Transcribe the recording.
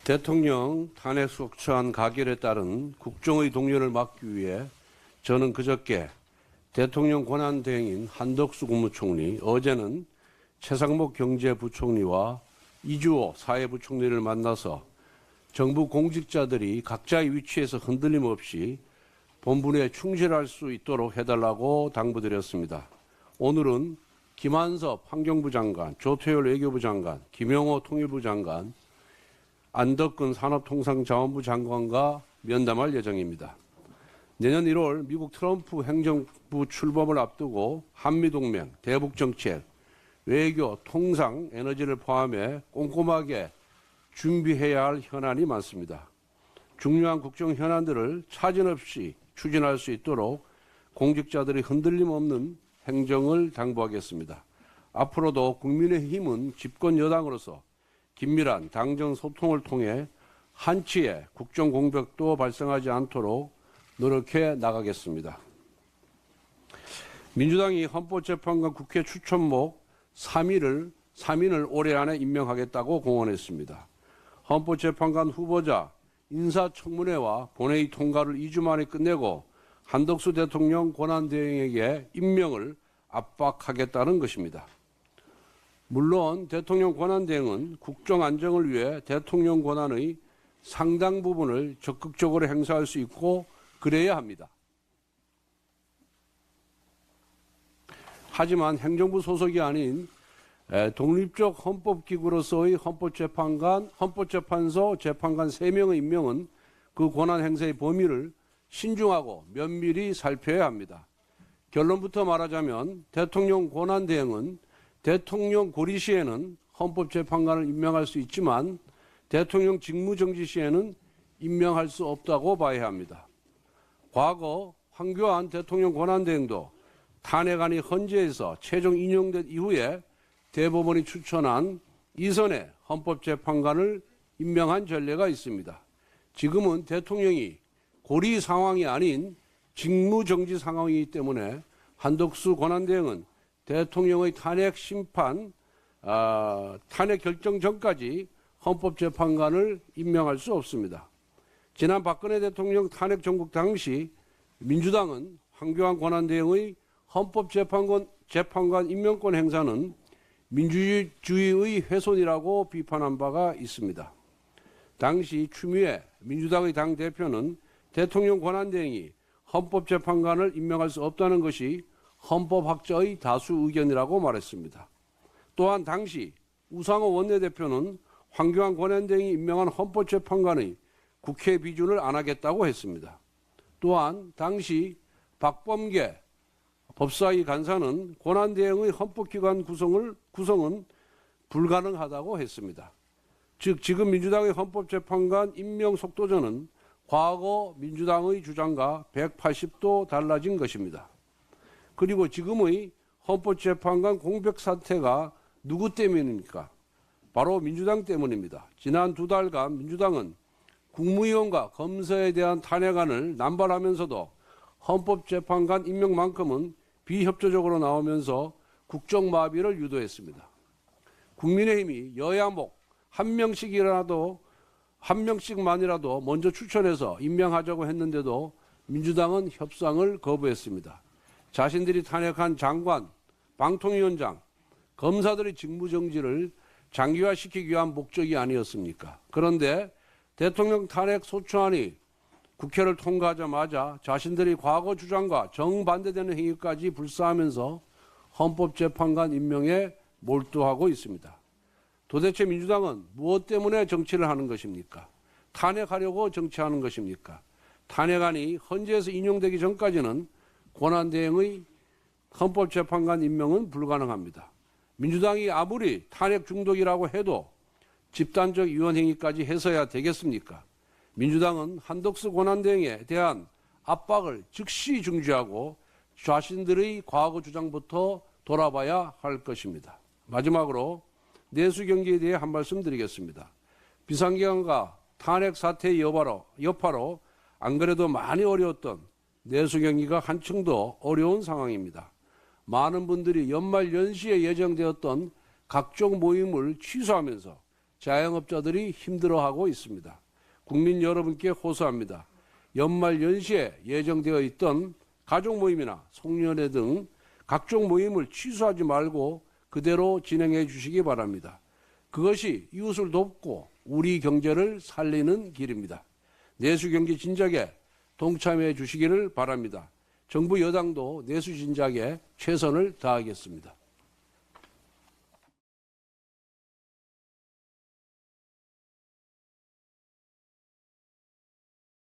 대통령 탄핵 소추안 가결에 따른 국정의 동료를 막기 위해 저는 그저께 대통령 권한대행인 한덕수 국무총리, 어제는 최상목 경제부총리와 이주호 사회부총리를 만나서 정부 공직자들이 각자의 위치에서 흔들림 없이 본분에 충실할 수 있도록 해달라고 당부드렸습니다. 오늘은 김한섭 환경부 장관, 조태열 외교부 장관, 김영호 통일부 장관, 안덕근 산업통상자원부 장관과 면담할 예정입니다. 내년 1월 미국 트럼프 행정부 출범을 앞두고 한미동맹, 대북정책, 외교, 통상, 에너지를 포함해 꼼꼼하게 준비해야 할 현안이 많습니다. 중요한 국정 현안들을 차질 없이 추진할 수 있도록 공직자들이 흔들림 없는 행정을 당부하겠습니다. 앞으로도 국민의힘은 집권 여당으로서 긴밀한 당정 소통을 통해 한치의 국정 공백도 발생하지 않도록 노력해 나가겠습니다. 민주당이 헌법재판관 국회 추천목 3인을 올해 안에 임명하겠다고 공언했습니다. 헌법재판관 후보자 인사청문회와 본회의 통과를 2주 만에 끝내고 한덕수 대통령 권한대행에게 임명을 압박하겠다는 것입니다. 물론 대통령 권한대행은 국정 안정을 위해 대통령 권한의 상당 부분을 적극적으로 행사할 수 있고 그래야 합니다. 하지만 행정부 소속이 아닌 독립적 헌법기구로서의 헌법재판소 재판관 3명의 임명은 그 권한 행사의 범위를 신중하고 면밀히 살펴야 합니다. 결론부터 말하자면 대통령 권한대행은 대통령 고리 시에는 헌법재판관을 임명할 수 있지만 대통령 직무정지 시에는 임명할 수 없다고 봐야 합니다. 과거 황교안 대통령 권한대행도 탄핵안이 헌재에서 최종 인용된 이후에 대법원이 추천한 이선의 헌법재판관을 임명한 전례가 있습니다. 지금은 대통령이 고리 상황이 아닌 직무정지 상황이기 때문에 한덕수 권한대행은 대통령의 탄핵 심판, 탄핵 결정 전까지 헌법재판관을 임명할 수 없습니다. 지난 박근혜 대통령 탄핵 정국 당시 민주당은 황교안 권한대행의 헌법재판관 임명권 행사는 민주주의의 훼손이라고 비판한 바가 있습니다. 당시 추미애 민주당의 당대표는 대통령 권한대행이 헌법재판관을 임명할 수 없다는 것이 헌법학자의 다수 의견이라고 말했습니다. 또한 당시 우상호 원내대표는 황교안 권한대행이 임명한 헌법재판관의 국회 비준을 안 하겠다고 했습니다. 또한 당시 박범계 법사위 간사는 권한대행의 헌법기관 구성은 불가능하다고 했습니다. 즉 지금 민주당의 헌법재판관 임명 속도전은 과거 민주당의 주장과 180도 달라진 것입니다. 그리고 지금의 헌법재판관 공백 사태가 누구 때문입니까? 바로 민주당 때문입니다. 지난 2달간 민주당은 국무위원과 검사에 대한 탄핵안을 남발하면서도 헌법재판관 임명만큼은 비협조적으로 나오면서 국정마비를 유도했습니다. 국민의힘이 여야목 한 명씩만이라도 먼저 추천해서 임명하자고 했는데도 민주당은 협상을 거부했습니다. 자신들이 탄핵한 장관, 방통위원장, 검사들의 직무정지를 장기화시키기 위한 목적이 아니었습니까? 그런데 대통령 탄핵 소추안이 국회를 통과하자마자 자신들이 과거 주장과 정반대되는 행위까지 불사하면서 헌법재판관 임명에 몰두하고 있습니다. 도대체 민주당은 무엇 때문에 정치를 하는 것입니까? 탄핵하려고 정치하는 것입니까? 탄핵안이 헌재에서 인용되기 전까지는 권한대행의 헌법재판관 임명은 불가능합니다. 민주당이 아무리 탄핵 중독이라고 해도 집단적 위헌행위까지 해서야 되겠습니까? 민주당은 한덕수 권한대행에 대한 압박을 즉시 중지하고 자신들의 과거 주장부터 돌아봐야 할 것입니다. 마지막으로 내수경기에 대해 한 말씀 드리겠습니다. 비상경과 탄핵 사태의 여파로 안 그래도 많이 어려웠던 내수경기가 한층 더 어려운 상황입니다. 많은 분들이 연말 연시에 예정되었던 각종 모임을 취소하면서 자영업자들이 힘들어하고 있습니다. 국민 여러분께 호소합니다. 연말 연시에 예정되어 있던 가족 모임이나 송년회 등 각종 모임을 취소하지 말고 그대로 진행해 주시기 바랍니다. 그것이 이웃을 돕고 우리 경제를 살리는 길입니다. 내수 경기 진작에 동참해 주시기를 바랍니다. 정부 여당도 내수 진작에 최선을 다하겠습니다.